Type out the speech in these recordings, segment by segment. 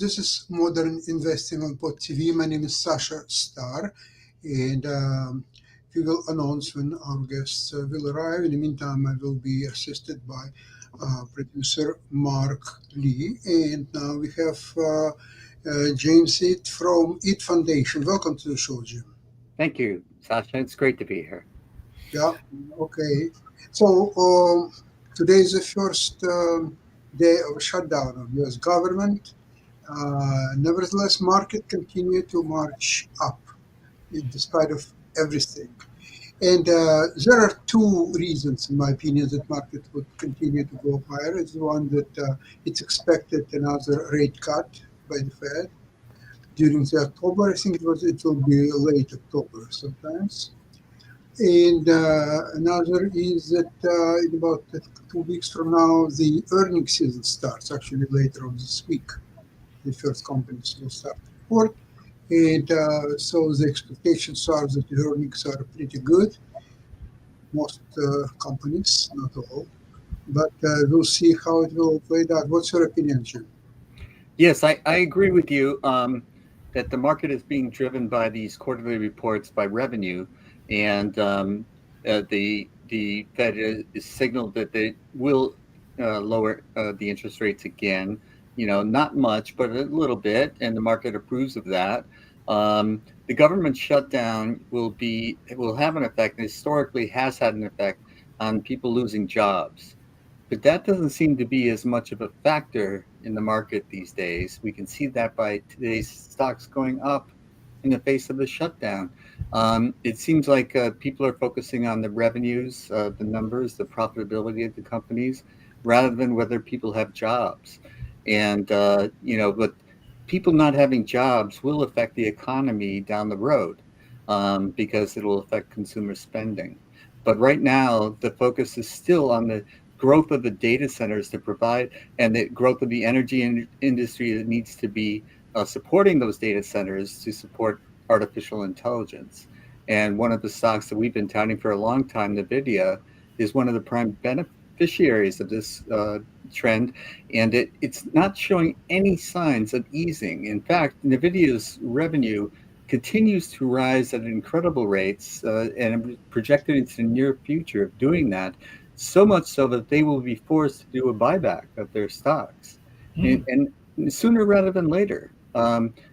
This is Modern Investing on Pod TV. My name is Sasha Star, and we will announce when our guests will arrive. In the meantime, I will be assisted by producer Mark Lee, and now we have James Eat from Eat Foundation. Welcome to the show, Jim. Thank you, Sasha. It's great to be here. Yeah, okay. So today is the first day of shutdown of U.S. government. Nevertheless, market continue to march up despite of everything. And there are two reasons, in my opinion, that market would continue to go higher. It's one that it's expected another rate cut by the Fed during the October. I think it will be late October sometimes. And another is that in about 2 weeks from now, the earnings season starts, actually later on this week. The first companies will start to report. And so the expectations are that the earnings are pretty good. Most companies, not all. But we'll see how it will play out. What's your opinion, Jim? Yes, I agree with you that the market is being driven by these quarterly reports by revenue, and the Fed is signaled that they will lower the interest rates again. Not much, but a little bit, and the market approves of that. The government shutdown will have an effect, and historically has had an effect on people losing jobs. But that doesn't seem to be as much of a factor in the market these days. We can see that by today's stocks going up in the face of the shutdown. It seems like people are focusing on the revenues, the numbers, the profitability of the companies, rather than whether people have jobs. And, but people not having jobs will affect the economy down the road because it will affect consumer spending. But right now, the focus is still on the growth of the data centers to provide and the growth of the energy industry that needs to be supporting those data centers to support artificial intelligence. And one of the stocks that we've been touting for a long time, NVIDIA, is one of the prime beneficiaries of this trend. And it's not showing any signs of easing. In fact, NVIDIA's revenue continues to rise at incredible rates and projected into the near future of doing that. So much so that they will be forced to do a buyback of their stocks, and sooner rather than later,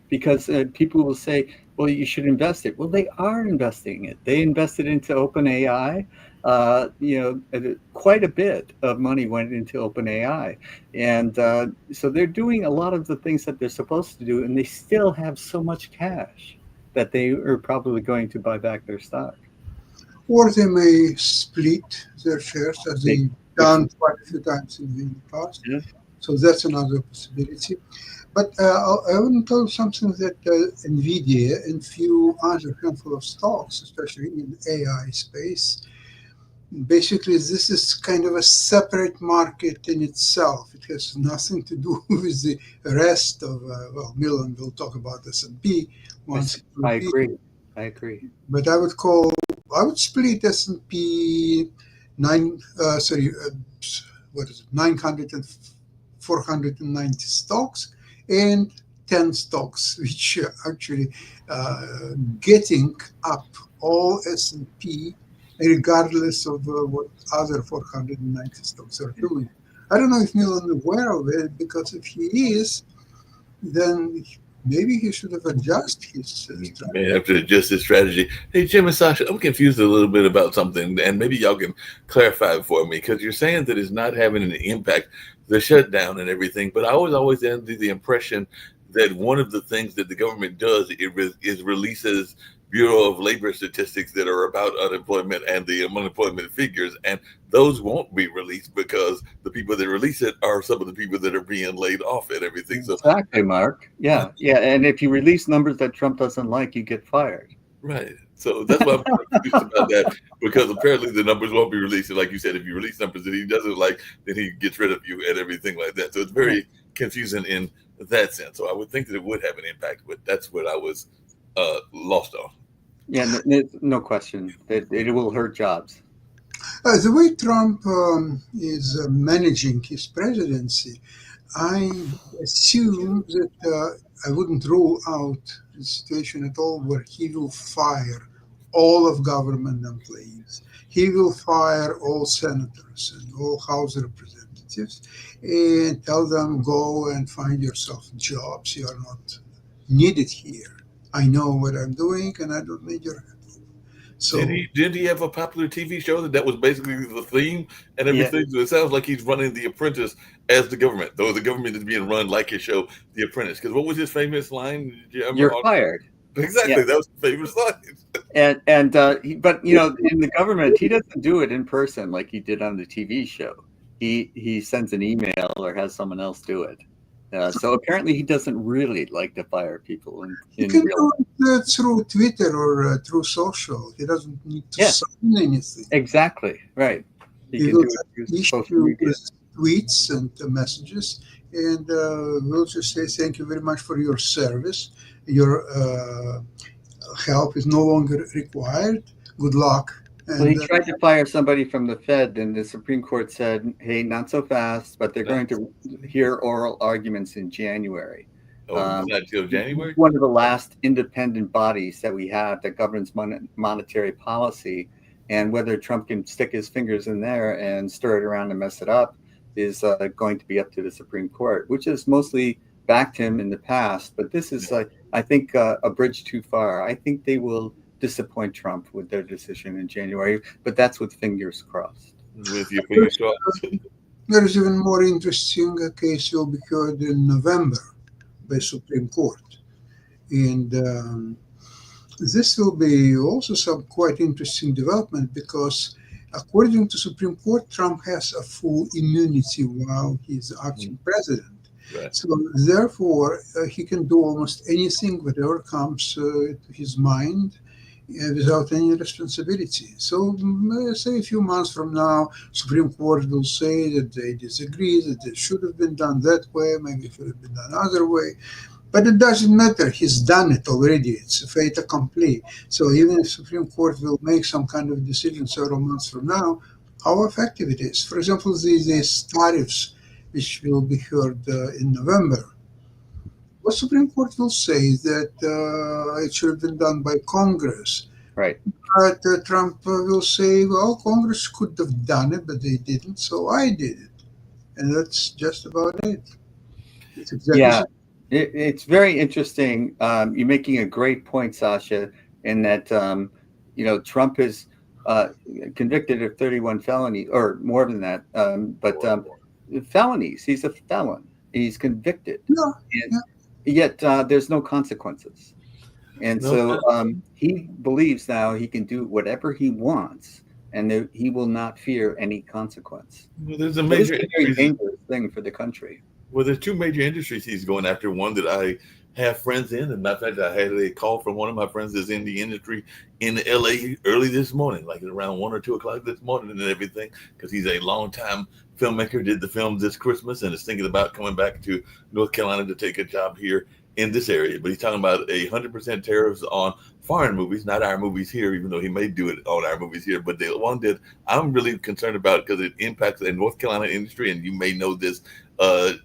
because people will say, "Well, you should invest it." Well, they are investing it. They invested into OpenAI. Quite a bit of money went into OpenAI, and so they're doing a lot of the things that they're supposed to do, and they still have so much cash that they are probably going to buy back their stock. Or they may split their shares as they've done quite a few times in the past. Yeah. So that's another possibility. But I want to tell you something that NVIDIA and few other handful of stocks, especially in AI space, basically this is kind of a separate market in itself. It has nothing to do with the rest of, Milan will talk about S&P once. I agree. But I would split S&P 900 and 490 stocks and 10 stocks, which are actually getting up all S&P regardless of what other 490 stocks are doing. I don't know if Milan is aware of it, because if he is, then maybe he should have adjusted his strategy. May have to adjust his strategy. Hey, Jim and Sasha, I'm confused a little bit about something, and maybe y'all can clarify it for me, because you're saying that it's not having an impact, the shutdown and everything, but I was always under the impression that one of the things that the government does is releases Bureau of Labor statistics that are about unemployment and the unemployment figures, and those won't be released because the people that release it are some of the people that are being laid off and everything. So exactly, Mark. Yeah. And if you release numbers that Trump doesn't like, you get fired. Right. So that's why I'm confused about that, because apparently the numbers won't be released. And like you said, if you release numbers that he doesn't like, then he gets rid of you and everything like that. So it's very confusing in that sense. So I would think that it would have an impact, but that's what I was lost on. Yeah, no question. It will hurt jobs. The way Trump is managing his presidency, I assume that I wouldn't rule out a situation at all where he will fire all of government employees. He will fire all senators and all House representatives and tell them, go and find yourself jobs. You are not needed here. I know what I'm doing and I don't need your help. So Did he have a popular TV show that was basically the theme and Yeah, everything? So it sounds like he's running The Apprentice as the government, though the government is being run like his show, The Apprentice. Because what was his famous line? Did you remember? you're fired. Exactly, Yeah, that was the famous line. but in the government, he doesn't do it in person like he did on the TV show. He sends an email or has someone else do it. So apparently, he doesn't really like to fire people he in can real. do it through Twitter or through social. He doesn't need to Yeah, sign anything. exactly right. He He can will do it through social issue media. tweets and messages, and we'll just say thank you very much for your service. Your help is no longer required. Good luck. Well, And he tried to fire somebody from the Fed, and the Supreme Court said, "Hey, not so fast." But they're going to hear oral arguments in January. Oh, not till January. One of the last independent bodies that we have that governs monetary policy, and whether Trump can stick his fingers in there and stir it around and mess it up is going to be up to the Supreme Court, which has mostly backed him in the past. But this is, I think, a bridge too far. I think they will disappoint Trump with their decision in January, but that's with fingers crossed. With your fingers crossed. there is even more interesting case will be heard in November by Supreme Court, and this will be also some quite interesting development because, according to Supreme Court, Trump has a full immunity while he's acting president. Right. So therefore, he can do almost anything, whatever comes to his mind, without any responsibility. So, say a few months from now, Supreme Court will say that they disagree, that it should have been done that way, maybe it should have been done other way. But it doesn't matter. He's done it already. It's a fait accompli. So even if Supreme Court will make some kind of decision several months from now, how effective it is. For example, these tariffs, which will be heard in November. The Supreme Court will say that it should have been done by Congress. Right. But Trump will say, well, Congress could have done it, but they didn't, so I did it. And that's just about it. It's exactly Yeah, it's very interesting. You're making a great point, Sasha, in that Trump is convicted of 31 felonies or more than that, but felonies. He's a felon. He's convicted, yeah, and yeah. yet there's no consequences. And No, so he believes now he can do whatever he wants, and that he will not fear any consequence. there's a But it's major a very increase. dangerous thing for the country. Well, there's two major industries he's going after. One that I have friends in, and matter of fact, I had a call from one of my friends that's in the industry in LA early this morning, like around 1 or 2 o'clock this morning, and everything, because he's a longtime filmmaker. Did the film this Christmas, and is thinking about coming back to North Carolina to take a job here in this area. But he's talking about 100% tariffs on foreign movies, not our movies here, even though he may do it on our movies here. But the one that I'm really concerned about because it impacts the North Carolina industry, and you may know this,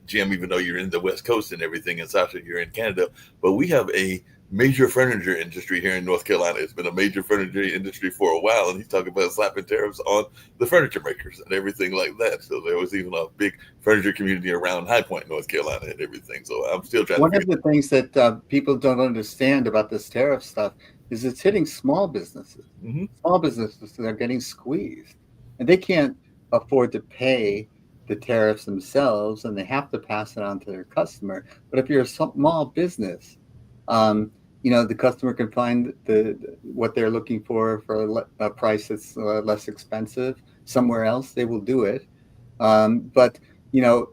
Jim, even though you're in the West Coast and everything, and Sasha, you're in Canada, but we have a major furniture industry here in North Carolina. It's been a major furniture industry for a while, and he's talking about slapping tariffs on the furniture makers and everything like that. So there was even a big furniture community around High Point, North Carolina, and everything. So I'm still trying One to of figure. the things that people don't understand about this tariff stuff is it's hitting small businesses. Mhm. Small businesses that are getting squeezed, and they can't afford to pay the tariffs themselves, and they have to pass it on to their customer. But if you're a small business, the customer can find what they're looking for a price that's less expensive somewhere else. They will do it. But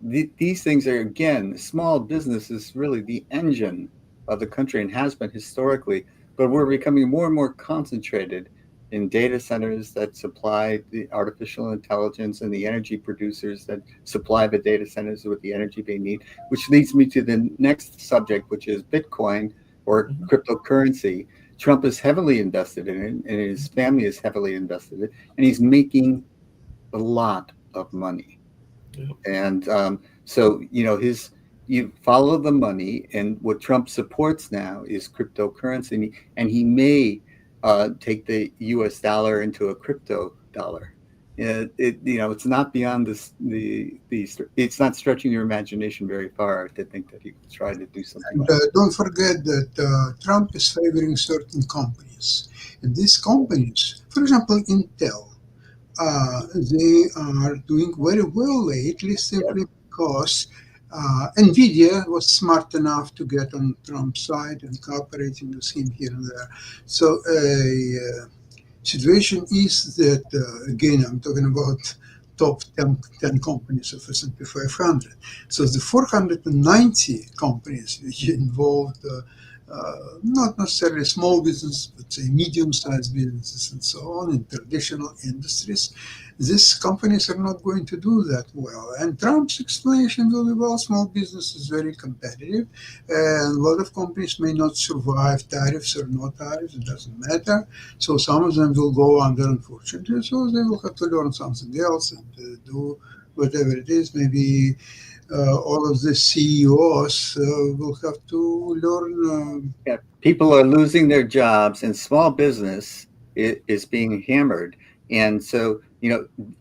these things are, again, small business is really the engine of the country and has been historically, but we're becoming more and more concentrated in data centers that supply the artificial intelligence and the energy producers that supply the data centers with the energy they need, which leads me to the next subject, which is Bitcoin or cryptocurrency. Trump is heavily invested in it, and his family is heavily invested in it, and he's making a lot of money. Yeah. And so, you follow the money, and what Trump supports now is cryptocurrency, and he may take the U.S. dollar into a crypto dollar. It's not beyond it's not stretching your imagination very far to think that he will try to do something And like don't forget that Trump is favoring certain companies. And these companies, for example, Intel, they are doing very well lately that. simply because Nvidia was smart enough to get on Trump's side and cooperating with him here and there. So situation is that, again, I'm talking about top 10 companies of S&P 500. So the 490 companies which involved not necessarily small business, but say medium-sized businesses and so on in traditional industries, these companies are not going to do that well. And Trump's explanation will be, well, small business is very competitive, and a lot of companies may not survive tariffs or no tariffs, it doesn't matter. So some of them will go under, unfortunately. So they will have to learn something else and do whatever it is. Maybe all of the CEOs will have to learn. Yeah, people are losing their jobs, and small business is being hammered. And so,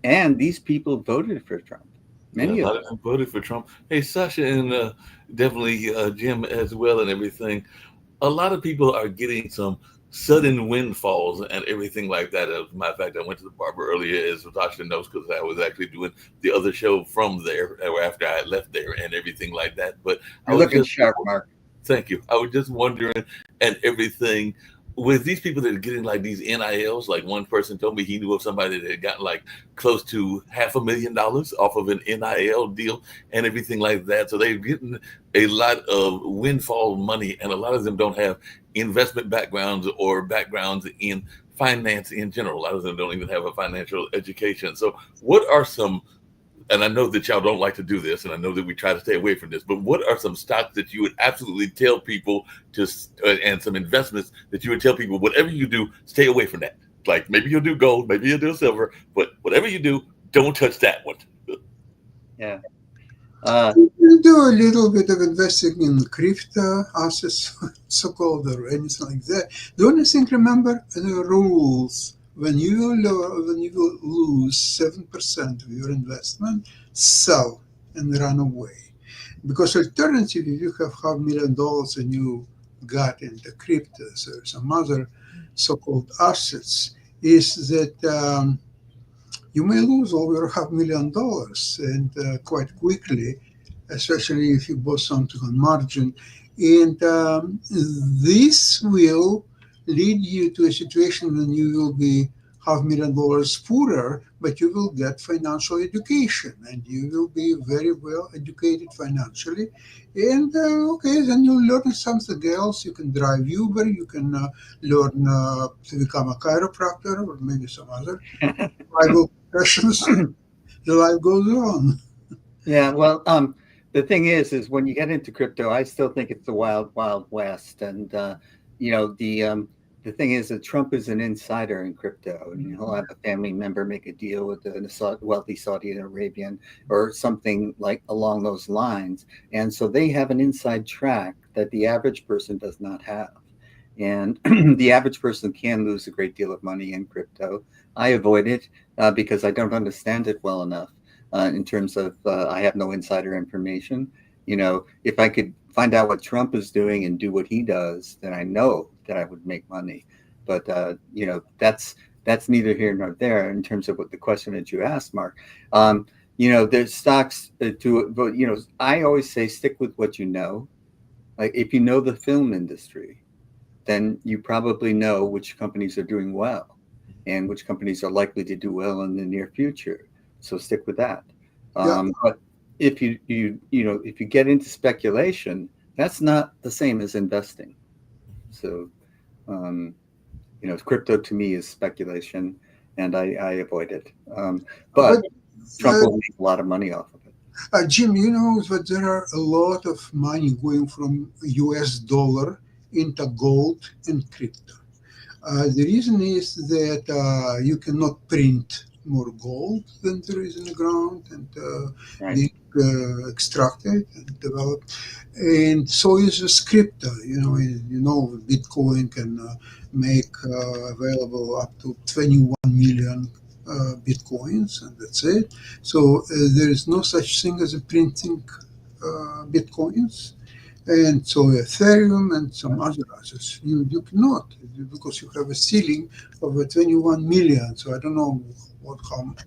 and these people voted for Trump. Yeah, a Many of lot them. of them voted for Trump. Hey, Sasha, and definitely Jim as well, and everything. A lot of people are getting some sudden windfalls and everything like that. As a matter of fact, I went to the barber earlier, as Natasha knows, because I was actually doing the other show from there after I left there and everything like that. But I You're was looking just sharp, Mark. Thank you. I was just wondering, and everything with these people that are getting like these NILs. Like one person told me he knew of somebody that had gotten like close to $500,000 off of an NIL deal and everything like that. So they're getting a lot of windfall money, and a lot of them don't have investment backgrounds or backgrounds in finance in general. A lot of them don't even have a financial education. So, what are some, and I know that y'all don't like to do this, and I know that we try to stay away from this, but what are some stocks that you would absolutely tell people to, and some investments that you would tell people, whatever you do, stay away from that? Like maybe you'll do gold, maybe you'll do silver, but whatever you do, don't touch that one. Yeah. Uh, You do a little bit of investing in crypto assets, so-called, or anything like that. The only thing, remember the rules. When you will lose 7% of your investment, sell and run away. Because alternatively, if you have $500,000 and you got into cryptos or some other so-called assets, is that you may lose all your $500,000 and quite quickly, especially if you bought something on margin. And this will lead you to a situation when you will be $500,000 poorer, but you will get financial education and you will be very well educated financially. And okay, then you learn something else. You can drive Uber, you can learn to become a chiropractor or maybe some other tribal professions. The life goes on. yeah. Well, the thing is when you get into crypto, I still think it's the wild, wild west. And you know, the thing is that Trump is an insider in crypto, and he'll have a family member make a deal with a wealthy Saudi Arabian or something like along those lines, and so they have an inside track that the average person does not have. And the average person can lose a great deal of money in crypto. I avoid it because I don't understand it well enough. In terms of, I have no insider information. If I could find out what Trump is doing and do what he does, then I know that I would make money. But that's neither here nor there in terms of what the question that you asked, Mark. There's stocks but I always say stick with what you know. Like if you know the film industry, then you probably know which companies are doing well and which companies are likely to do well in the near future. So stick with that. Yeah, But if if you get into speculation, that's not the same as investing. So um, crypto to me is speculation, and I avoid it. But but Trump will make a lot of money off of it. Jim, you know that there are a lot of money going from US dollar into gold and crypto. The reason is that you cannot print more gold than there is in the ground, and Right. being extracted and developed. And so is crypto. Bitcoin can make available up to 21 million bitcoins, and that's it. So there is no such thing as a printing bitcoins. And so Ethereum and some other assets, you cannot, because you have a ceiling of 21 million. So I don't know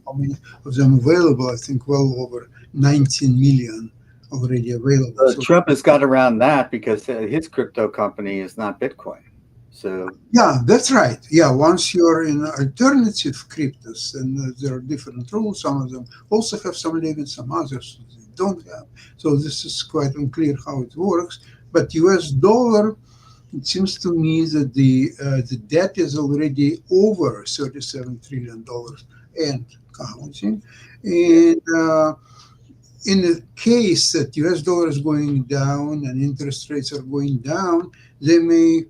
how many of them available. I think well over 19 million already available. So Trump has got around that because his crypto company is not Bitcoin. So yeah, that's right. Yeah, once you're in alternative cryptos, and there are different rules. Some of them also have some limits, some others they don't have. So this is quite unclear how it works. But U.S. dollar, it seems to me that the debt is already over $37 trillion and counting. And in the case that U.S. dollar is going down and interest rates are going down, they may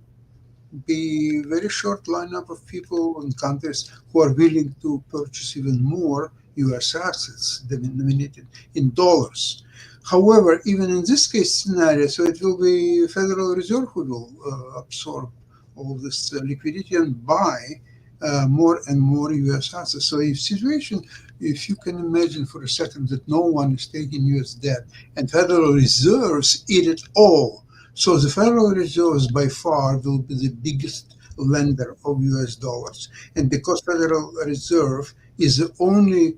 be very short lineup of people and countries who are willing to purchase even more U.S. assets denominated in dollars. However, even in this case scenario, so it will be Federal Reserve who will absorb all this liquidity and buy more and more U.S. assets. So if you can imagine for a second that no one is taking U.S. debt and Federal Reserves eat it all, so the Federal Reserve by far will be the biggest lender of US dollars. And because Federal Reserve is the only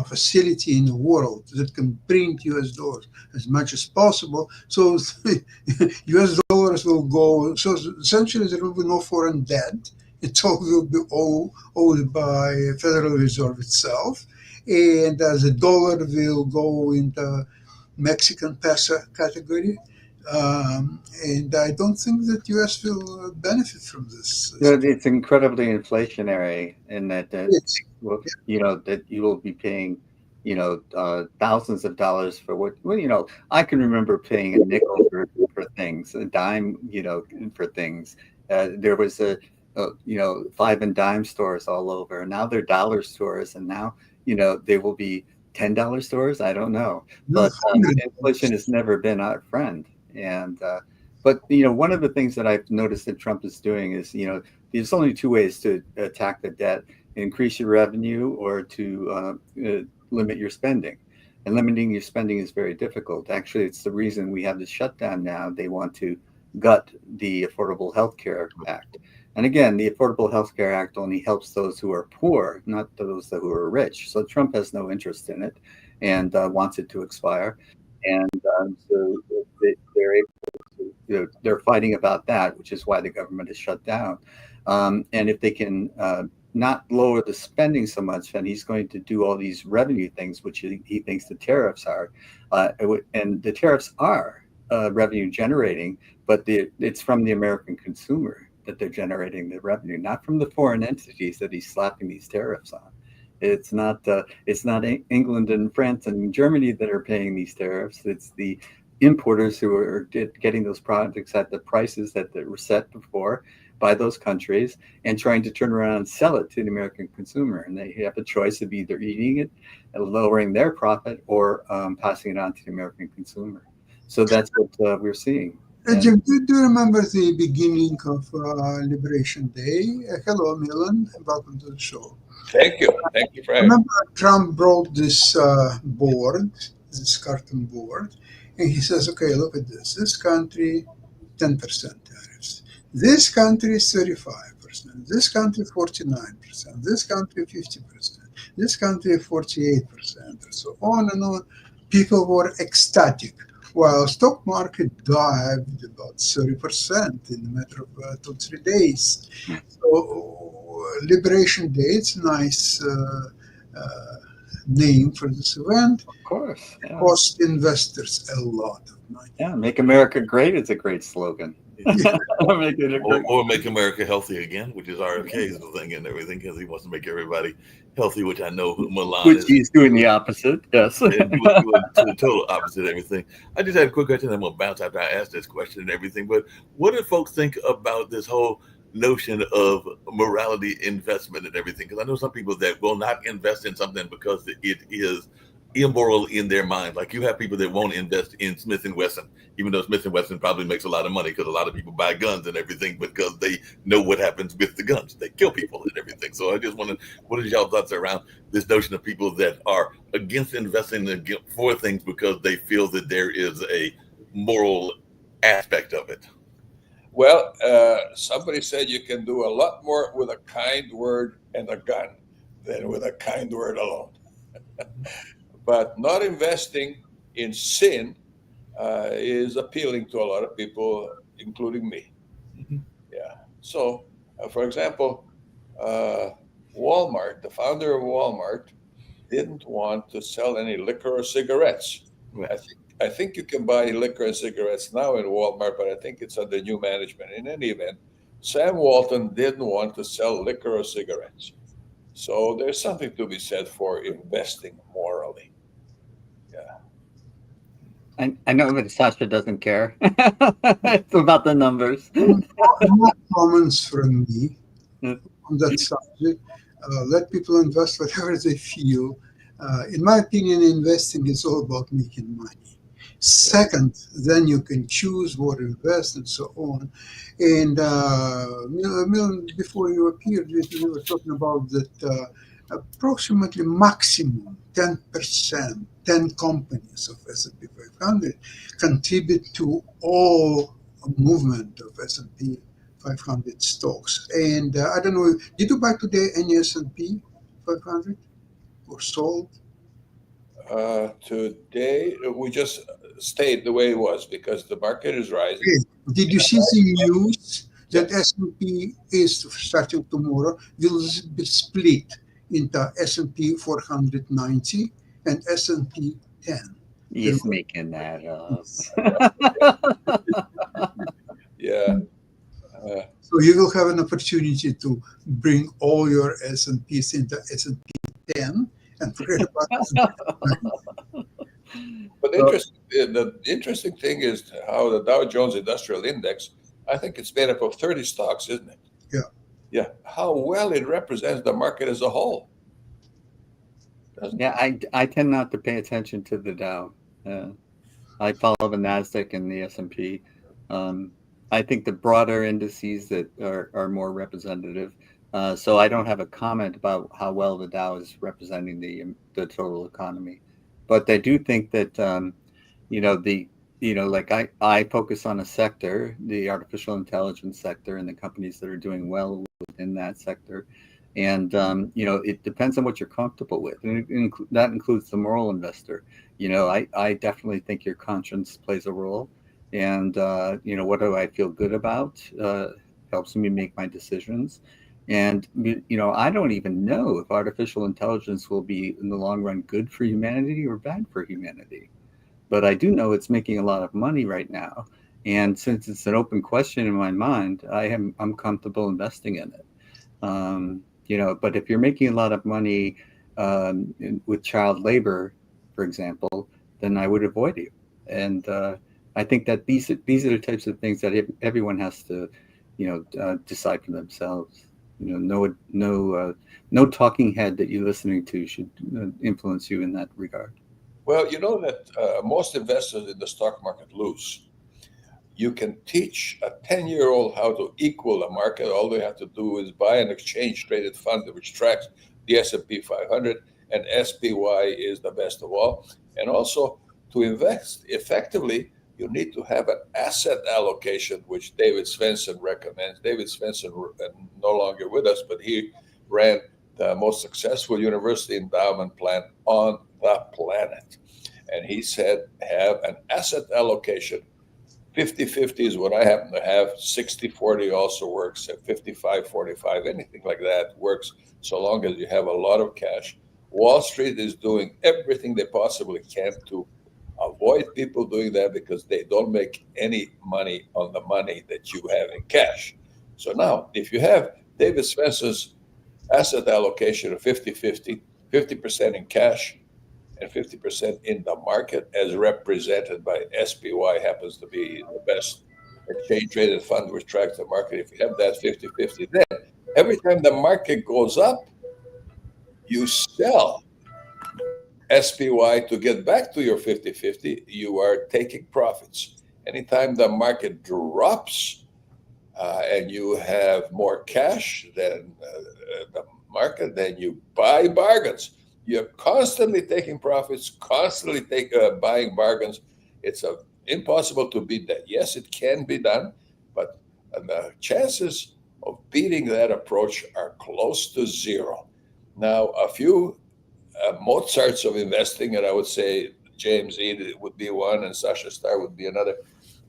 facility in the world that can print US dollars as much as possible, so US dollars will go, so essentially there will be no foreign debt. It all will be owned by Federal Reserve itself. And the dollar will go into Mexican peso category, and I don't think that U.S. will benefit from this. it's incredibly inflationary in that Yes. that you will be paying thousands of dollars for well, I can remember paying a nickel for things, a dime for things. There was a 5 and dime stores all over, and now they're dollar stores, and now they will be $10 stores. I don't know, but inflation has never been our friend. And but one of the things that I've noticed that Trump is doing is there's only two ways to attack the debt: increase your revenue or to limit your spending. And limiting your spending is very difficult. Actually, it's the reason we have the shutdown now. They want to gut the Affordable Health Care Act. And again, the Affordable Health Care Act only helps those who are poor, not those who are rich. So Trump has no interest in it and wants it to expire. And so they're able to, they're fighting about that, which is why the government is shut down. And if they can not lower the spending so much, then he's going to do all these revenue things, which he thinks the tariffs are. And the tariffs are revenue generating, but it's from the American consumer that they're generating the revenue, not from the foreign entities that he's slapping these tariffs on. It's not England and France and Germany that are paying these tariffs. It's the importers who are getting those products at the prices that were set before by those countries and trying to turn around and sell it to the American consumer. And they have a choice of either eating it and lowering their profit or passing it on to the American consumer. So that's what we're seeing. Jim, do you remember the beginning of Liberation Day? Hello, Milan. Welcome to the show. Thank you. Thank you for having me. Remember, Trump brought this board, this carton board, and he says, okay, look at this. This country, 10% tariffs. This country, 35%. This country, 49%. This country, 50%. This country, 48%, and so on and on. People were ecstatic. While stock market dived about 30% in a matter of 2-3 days. So Liberation Day, it's a nice name for this event. Of course. Yeah. Cost investors a lot of money. Yeah, Make America Great is a great slogan. Yeah. or make America healthy again, which is RFK's thing and everything, because he wants to make everybody healthy, which I know Milan which he's doing the opposite. Yes. doing the total opposite of everything. I just had a quick question. I'm going to bounce after I ask this question and everything. But what do folks think about this whole notion of morality investment and everything. Because I know some people that will not invest in something because it is immoral in their mind. Like you have people that won't invest in Smith and Wesson, even though Smith and Wesson probably makes a lot of money because a lot of people buy guns and everything because they know what happens with the guns. They kill people and everything. So I just wanted, what is y'all thoughts around this notion of people that are against investing for things because they feel that there is a moral aspect of it? Well, somebody said you can do a lot more with a kind word and a gun than with a kind word alone. But not investing in sin is appealing to a lot of people, including me. Mhm. Yeah. So, for example, Walmart, the founder of Walmart, didn't want to sell any liquor or cigarettes. Right. I think you can buy liquor and cigarettes now in Walmart, but I think it's under new management. In any event, Sam Walton didn't want to sell liquor or cigarettes. So there's something to be said for investing morally. Yeah. I know that Sasha doesn't care. It's about the numbers. More comments from me Yeah. on that subject. Let people invest whatever they feel. In my opinion, investing is all about making money. Second, then you can choose what to invest and so on. And before you appeared, we were talking about that approximately maximum 10%, 10 companies of S&P 500 contribute to all movement of S&P 500 stocks. And I don't know, did you buy today any S&P 500 or sold? Today, we just stayed the way it was because the market is rising. Okay. Did you see the news that S&P is starting tomorrow will be split into S&P 490 and S&P 10? He's making that up. Yeah. So you will have an opportunity to bring all your S&Ps into S&P 10 and forget about S&P. But the interesting thing is how the Dow Jones Industrial Index, I think it's made up of 30 stocks, isn't it? Yeah. Yeah. How well it represents the market as a whole. Yeah, I tend not to pay attention to the Dow. I follow the Nasdaq and the S&P. I think the broader indices that are more representative. So I don't have a comment about how well the Dow is representing the total economy, but I do think that like I focus on a sector, the artificial intelligence sector, and the companies that are doing well within that sector. And it depends on what you're comfortable with, and that includes the moral investor. I definitely think your conscience plays a role, and what do I feel good about helps me make my decisions. And I don't even know if artificial intelligence will be in the long run good for humanity or bad for humanity, but I do know it's making a lot of money right now. And since it's an open question in my mind, I'm comfortable investing in it. But if you're making a lot of money with child labor, for example, then I would avoid you. And I think that these are the types of things that everyone has to, decide for themselves. No talking head that you're listening to should influence you in that regard. Well, you know that most investors in the stock market lose. You can teach a 10-year-old how to equal the market. All they have to do is buy an exchange-traded fund which tracks the S&P 500, and SPY is the best of all. And also, to invest effectively, you need to have an asset allocation, which David Svensson recommends. David Svensson no longer with us, but he ran the most successful university endowment plan on the planet. And he said, have an asset allocation. 50-50 is what I happen to have. 60-40 also works. 55-45, anything like that works, so long as you have a lot of cash. Wall Street is doing everything they possibly can to avoid people doing that because they don't make any money on the money that you have in cash. So now, if you have David Svensson's asset allocation of 50-50, 50% in cash and 50% in the market, as represented by SPY, happens to be the best exchange traded fund which tracks the market, if you have that 50-50, then every time the market goes up, you sell SPY to get back to your 50-50, you are taking profits. Anytime the market drops and you have more cash than the market, then you buy bargains. You're constantly taking profits, constantly buying bargains. It's impossible to beat that. Yes, it can be done, but the chances of beating that approach are close to zero. Now, a few Mozarts of investing, and I would say James E. would be one, and Sasha Starr would be another.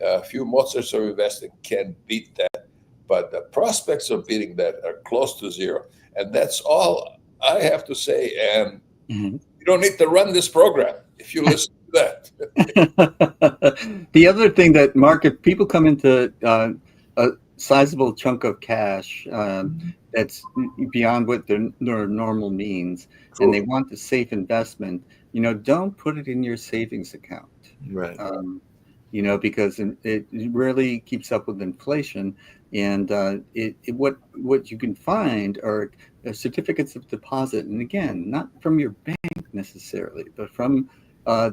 A few Mozarts of investing can beat that, but the prospects of beating that are close to zero. And that's all I have to say. And you don't need to run this program if you listen to that. The other thing that, Mark, if people come into a sizable chunk of cash that's beyond what their normal means, and they want the safe investment, don't put it in your savings account. Right. Because it rarely keeps up with inflation. And what you can find are certificates of deposit. And again, not from your bank necessarily, but from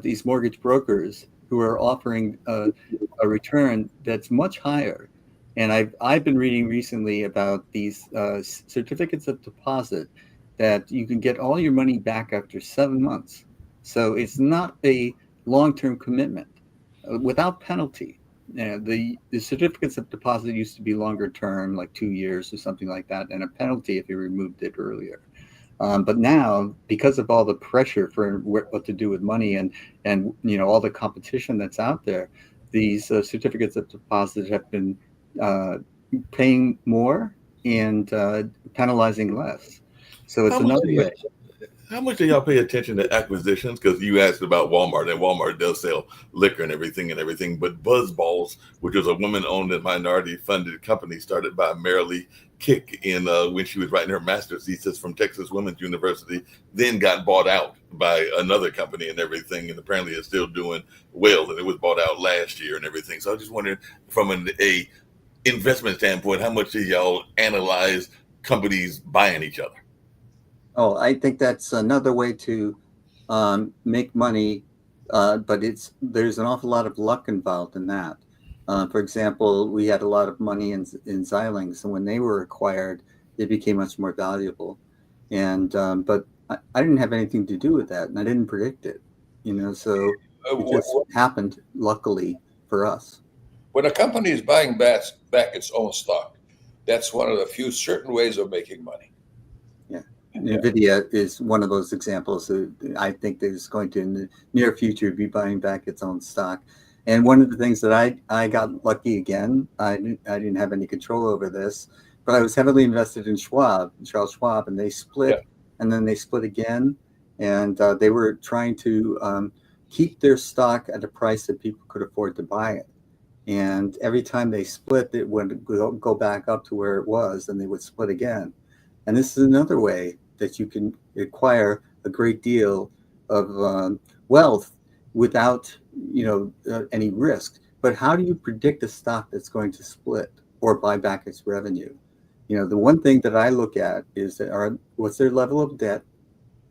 these mortgage brokers who are offering a return that's much higher. And I've been reading recently about these certificates of deposit that you can get all your money back after 7 months. So it's not a long-term commitment without penalty. The certificates of deposit used to be longer term, like 2 years or something like that, and a penalty if you removed it earlier. But now, because of all the pressure for what to do with money and all the competition that's out there, these certificates of deposit have been paying more and penalizing less. So it's another way. How much do y'all pay attention to acquisitions? Because you asked about Walmart, and Walmart does sell liquor and everything. But BuzzBalls, which was a woman-owned and minority-funded company started by Marilee Kick when she was writing her master's thesis from Texas Women's University, then got bought out by another company and everything, and apparently is still doing well. And it was bought out last year and everything. So I just wondered, from a investment standpoint, how much do y'all analyze companies buying each other? Oh, I think that's another way to make money, but there's an awful lot of luck involved in that. For example, we had a lot of money in Xilinx, and when they were acquired, they became much more valuable. And but I didn't have anything to do with that, and I didn't predict it. So it just happened, luckily for us. When a company is buying back its own stock, that's one of the few certain ways of making money. NVIDIA is one of those examples. I think that is going to, in the near future, be buying back its own stock. And one of the things that I got lucky again, I didn't have any control over this, but I was heavily invested in Charles Schwab, and they split, and then they split again. And they were trying to keep their stock at a price that people could afford to buy it. And every time they split, it would go back up to where it was, and they would split again. And this is another way that you can acquire a great deal of wealth without any risk. But how do you predict a stock that's going to split or buy back its revenue? The one thing that I look at is what's their level of debt.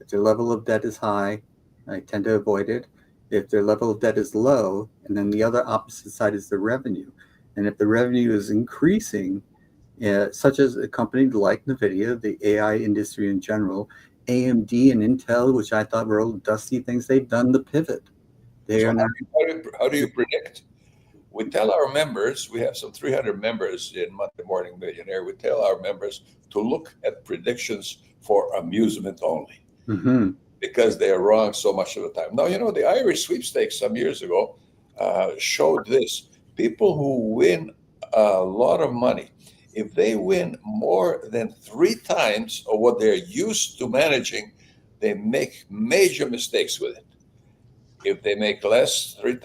If their level of debt is high, I tend to avoid it. If their level of debt is low, and then the other opposite side is the revenue. And if the revenue is increasing, such as a company like NVIDIA, the AI industry in general, AMD and Intel, which I thought were old dusty things, they've done the pivot. How do you predict? We tell our members, we have some 300 members in Monday Morning Millionaire, we tell our members to look at predictions for amusement only, because they are wrong so much of the time. Now, the Irish sweepstakes some years ago showed this. People who win a lot of money, if they win more than 3 times of what they're used to managing, they make major mistakes with it. If they make less, 3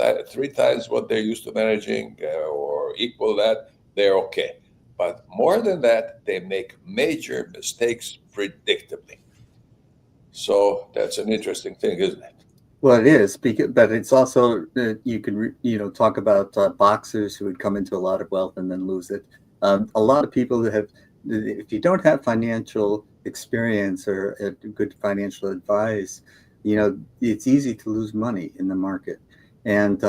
times what they're used to managing or equal that, they're okay. But more than that, they make major mistakes predictably. So that's an interesting thing, isn't it? Well, it is, because, but it's also you can talk about boxers who would come into a lot of wealth and then lose it. A lot of people who have, if you don't have financial experience or good financial advice, it's easy to lose money in the market. And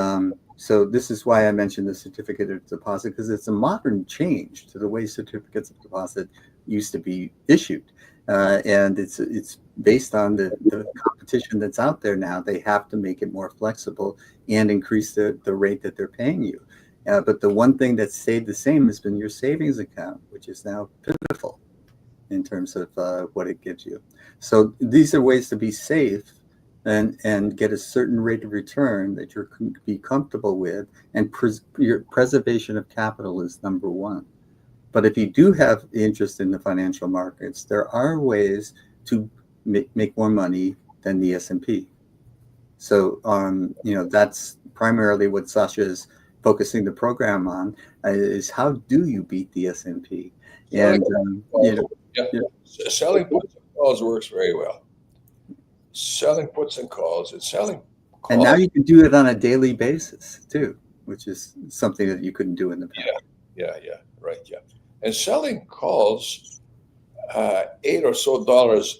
so this is why I mentioned the certificate of deposit, because it's a modern change to the way certificates of deposit used to be issued. And it's based on the competition that's out there now. They have to make it more flexible and increase the rate that they're paying you. But the one thing that's stayed the same has been your savings account, which is now pivotal in terms of what it gives you. So these are ways to be safe and get a certain rate of return that you can be comfortable with. And your preservation of capital is number one. But if you do have interest in the financial markets, there are ways to make more money than the S&P. So, that's primarily what Sasha is focusing the program on, is how do you beat the S&P? And, selling puts and calls works very well. Selling puts and calls, and selling calls. And now you can do it on a daily basis too, which is something that you couldn't do in the past. Yeah, right. And selling calls, $8 or so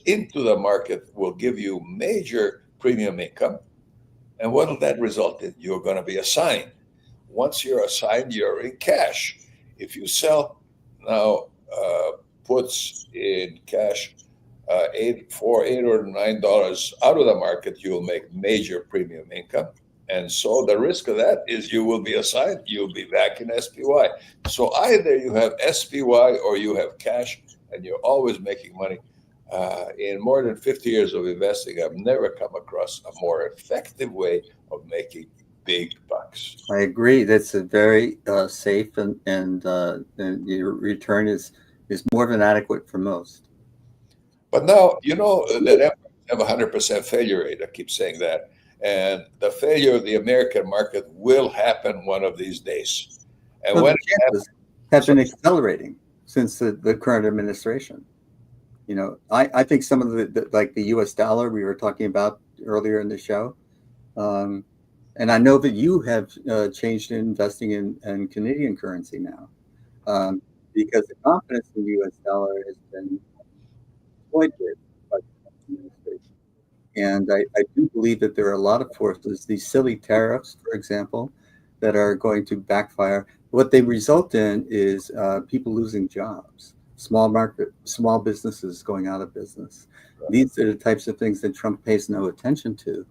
into the market will give you major premium income. And what will that result in? You're going to be assigned. Once you're assigned, you're in cash. If you sell now puts in cash, $8 or $9 out of the market, you'll make major premium income. And so the risk of that is you will be assigned, you'll be back in SPY. So either you have SPY or you have cash, and you're always making money. In more than 50 years of investing, I've never come across a more effective way of making big bucks. I agree. That's a very safe and your return is more than adequate for most. But now, that have a 100% failure rate. I keep saying that. And the failure of the American market will happen one of these days. And well, when the chances have been accelerating since the current administration. I think some of like the U.S. dollar we were talking about earlier in the show, and I know that you have changed in investing in Canadian currency now, because the confidence in the U.S. dollar has been exploited by the administration. And I do believe that there are a lot of forces, these silly tariffs, for example, that are going to backfire. What they result in is people losing jobs, small businesses going out of business. These are the types of things that Trump pays no attention to,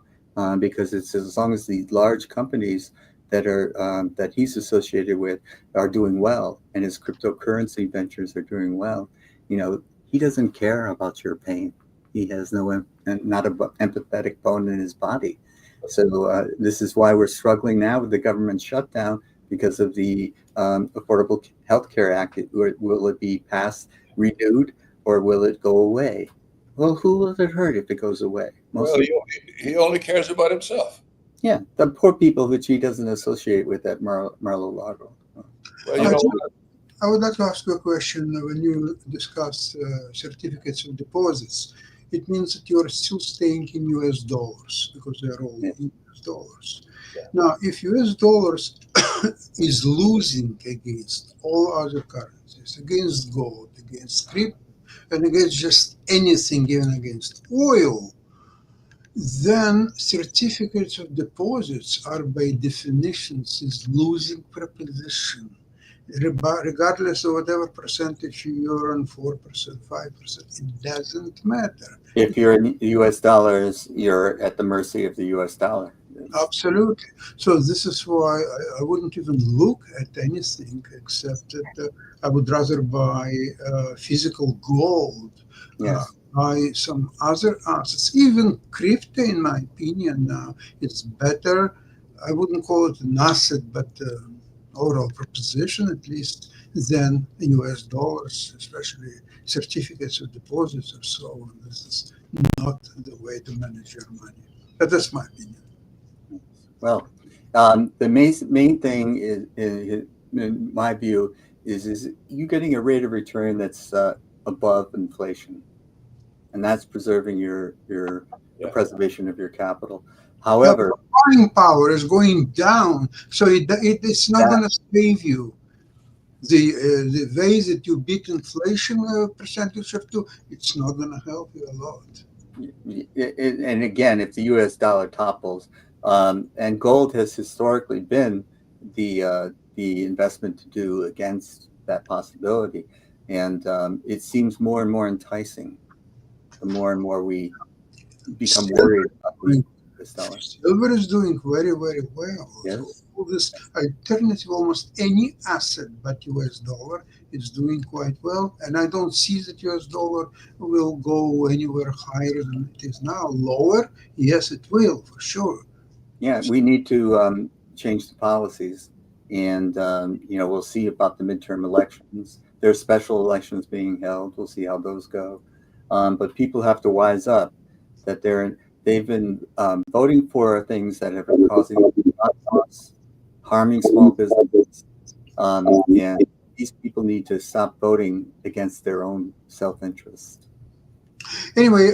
because it's as long as the large companies that are that he's associated with are doing well, and his cryptocurrency ventures are doing well, he doesn't care about your pain. He has not an empathetic bone in his body. So this is why we're struggling now with the government shutdown, because of the Affordable Health Care Act. Will it be passed, renewed, or will it go away? Well, who will it hurt if it goes away? He only cares about himself. Yeah, the poor people which he doesn't associate with at Mar-a-Lago. I would like to ask you a question. When you discuss certificates of deposits, it means that you're still staying in US dollars because they're all in US dollars. Yeah. Now, if US dollars is losing against all other currencies, against gold, against crypto, and against just anything, even against oil, then certificates of deposits are by definition is losing proposition, regardless of whatever percentage you're on, 4%, 5%, it doesn't matter. If you're in US dollars, you're at the mercy of the US dollar. Absolutely. So this is why I wouldn't even look at anything except that I would rather buy physical gold, buy some other assets. Even crypto, in my opinion, now it's better. I wouldn't call it an asset, but overall proposition, at least, than US dollars, especially certificates of deposits or so on. This is not the way to manage your money. But that's my opinion. Well, the main thing is, in my view, is you getting a rate of return that's above inflation, and that's preserving your the preservation of your capital. However, Buying power is going down, so it's not that going to save you. The way that you beat inflation percentage of two, it's not going to help you a lot. and again, if the U.S. dollar topples, and gold has historically been the investment to do against that possibility, and it seems more and more enticing the more and more we become worried about the US dollar. Silver is doing very, very well. So Yes. all this alternative, almost any asset but US dollar is doing quite well. And I don't see that US dollar will go anywhere higher than it is now. Lower, yes, it will for sure. Yeah, we need to change the policies, and we'll see about the midterm elections. There's special elections being held. We'll see how those go. But people have to wise up that they've been voting for things that have been causing loss, harming small businesses, and these people need to stop voting against their own self-interest. Anyway,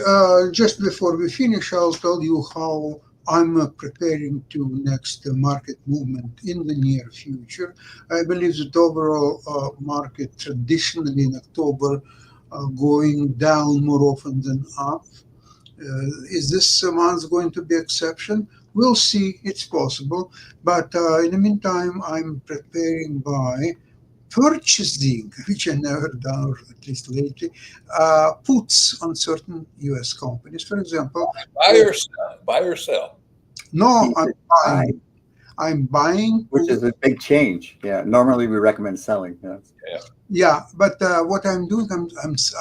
just before we finish, I'll tell you how I'm preparing to next market movement in the near future. I believe that overall market traditionally in October going down more often than up. Is this month going to be exception? We'll see. It's possible. But in the meantime, I'm preparing by purchasing, which I never done, or at least lately, puts on certain U.S. companies. For example, Buy or sell. no, I'm Buy, buying. I'm buying. which is a big change. Yeah, normally we recommend selling. Yes. Yeah, but what I'm doing,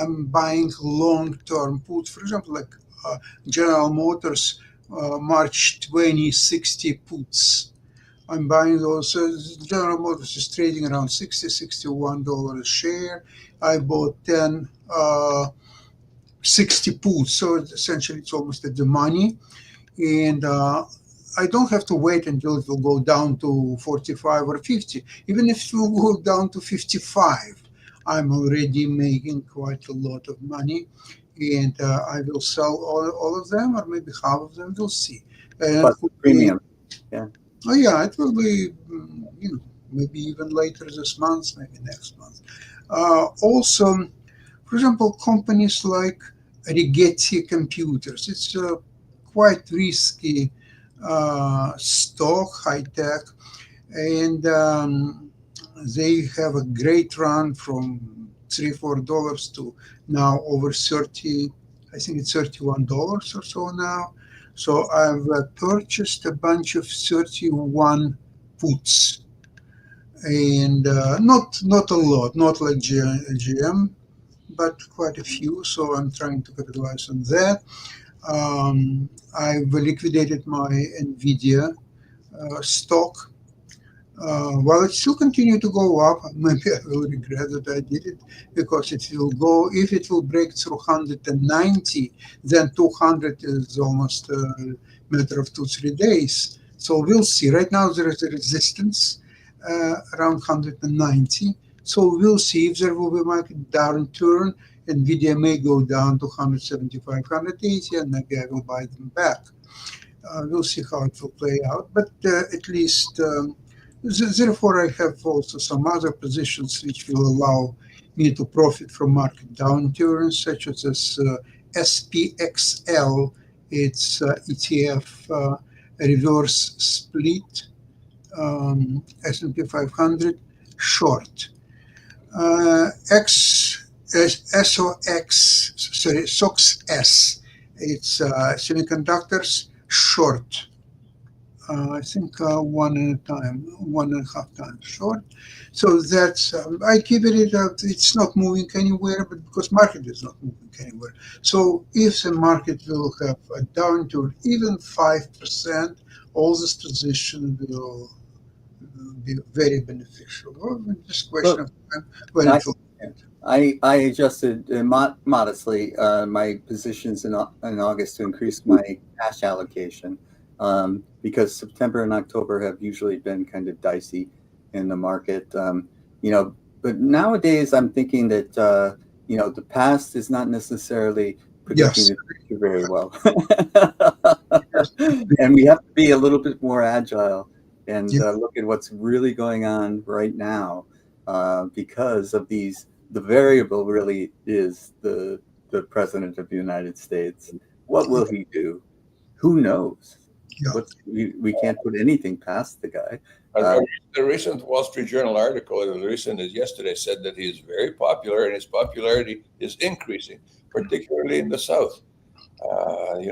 I'm buying long-term puts. For example, like General Motors March 2060 puts. I'm buying those. General Motors is trading around $60, $61 a share. I bought 10 60 puts, so essentially it's almost at the money. And I don't have to wait until it will go down to 45 or 50. Even if it will go down to 55, I'm already making quite a lot of money. And I will sell all of them, or maybe half of them. We'll see. And Plus the premium. oh yeah, it will be, maybe even later this month, maybe next month. Also, for example, companies like Rigetti Computers. It's a quite risky stock, high tech, and they have a great run from $3-4 to now over 30. I think it's $31 or so now. So I've purchased a bunch of 31 puts, and not a lot, not like GM, but quite a few. So I'm trying to capitalize on that. I've liquidated my Nvidia stock. While it still continue to go up, maybe I will regret that I did it, because it will go, if it will break through 190, then 200 is almost a matter of 2-3 days. So we'll see. Right now there is a resistance around 190. So we'll see if there will be a market downturn. Nvidia may go down to 175, 180, and maybe I will buy them back. We'll see how it will play out. But at least, therefore, I have also some other positions which will allow me to profit from market downturns, such as this SPXL. It's ETF reverse split, S&P 500 short. SOX, it's semiconductors short. I think 1.5 times short. So that's, I keep it, it's not moving anywhere, but because market is not moving anywhere. So if the market will have a downturn, even 5%, all this position will be very beneficial. Well, just question of time when it will. I adjusted modestly my positions in August to increase my cash allocation, because September and October have usually been kind of dicey in the market. But nowadays I'm thinking that the past is not necessarily predicting the future very well. And we have to be a little bit more agile and Yeah. look at what's really going on right now, because of these. The variable really is the president of the United States. What will he do? Who knows? Yeah. We can't put anything past the guy. The recent Wall Street Journal article, the recent is yesterday, said that he is very popular and his popularity is increasing, particularly in the South.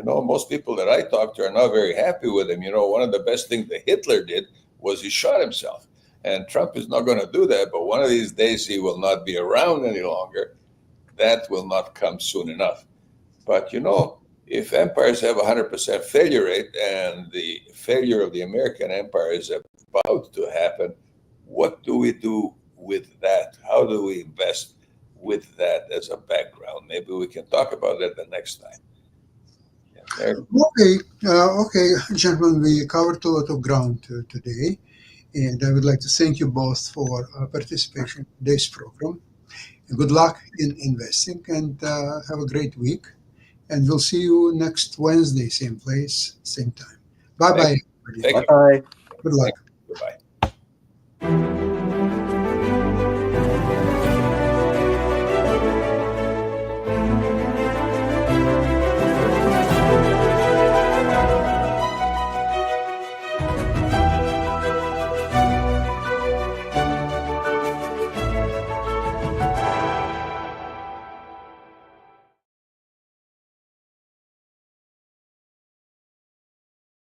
Most people that I talk to are not very happy with him. One of the best things that Hitler did was he shot himself. And Trump is not going to do that, but one of these days he will not be around any longer. That will not come soon enough. But, if empires have a 100% failure rate and the failure of the American empire is about to happen, what do we do with that? How do we invest with that as a background? Maybe we can talk about that the next time. Okay, gentlemen, we covered a lot of ground today, and I would like to thank you both for participation in today's program. And good luck in investing, and have a great week. And we'll see you next Wednesday, same place, same time. Bye-bye, everybody. Thank you. Bye. Good luck. Goodbye.